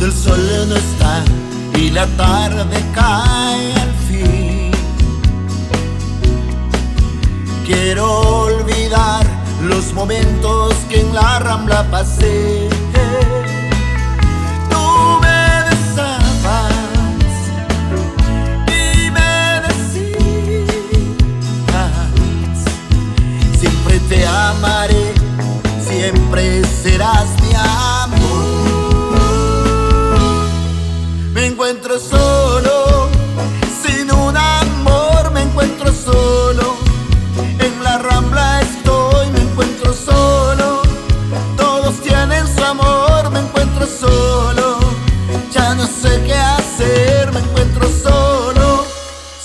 cuando el sol no está y la tarde cae al fin. Quiero olvidar los momentos que en la Rambla pasé. Tú me besabas y me decías: siempre te amaré, siempre serás mi amor. Me encuentro solo, sin un amor, me encuentro solo. En la Rambla estoy, me encuentro solo. Todos tienen su amor, me encuentro solo. Ya no sé qué hacer, me encuentro solo,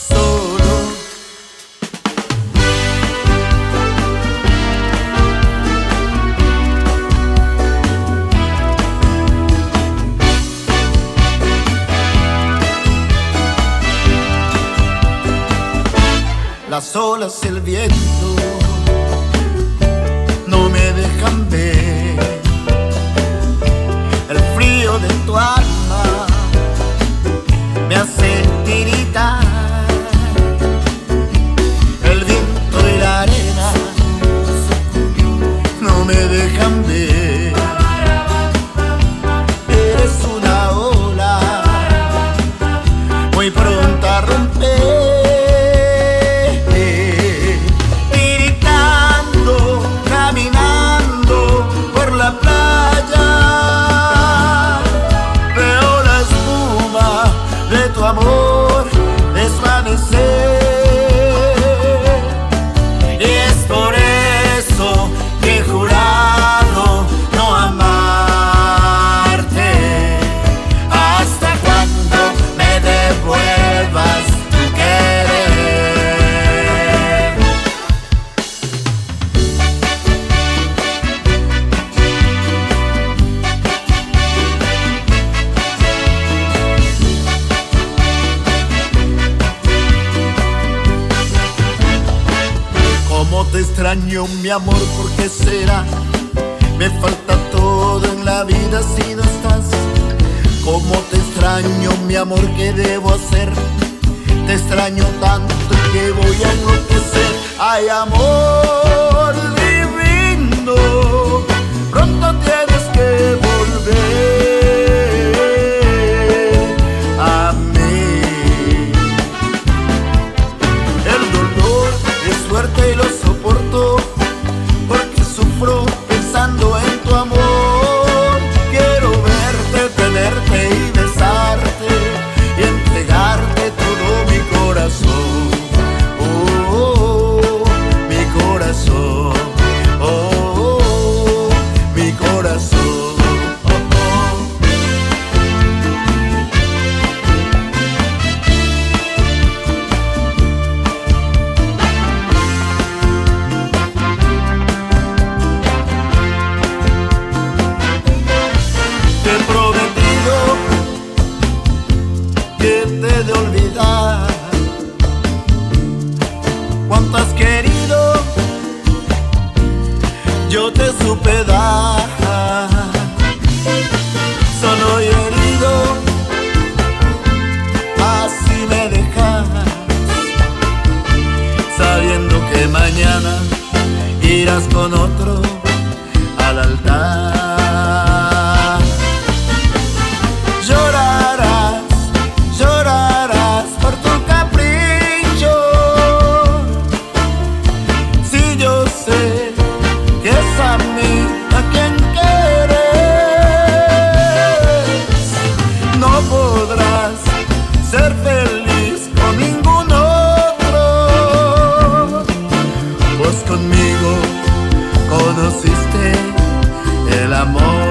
solo. Las olas y el viento no me dejan ver el frío de tu alma, me hace tiritar. El viento y la arena no me dejan ver. Eres una ola muy pronta a romper. Amor desvanecer, y es por eso que he jurado no amarte hasta cuando me devuelvas tu querer. Cómo te extraño, mi amor, ¿por qué será? Me falta todo en la vida si no estás. Cómo te extraño, mi amor, ¿qué debo hacer? Te extraño tanto que voy a enloquecer. Ay, amor divino, pronto tienes que volver a mí. El dolor es fuerte y lo soporto, porque sufro pensando en tu amor. Quiero verte, tenerte y besarte y entregarte todo mi corazón. Oh, oh, oh, mi corazón. Oh, oh, oh, mi corazón. Oh, oh. Te he prometido que te he de olvidar. Cuánto has querido, yo te supe dar. Solo y herido, así me dejas, sabiendo que mañana irás con otro al altar. Llorarás, llorarás por tu capricho. Si yo sé que es a mí a quien quieres, no podrás ser feliz con ningún otro, pues conmigo conociste el amor.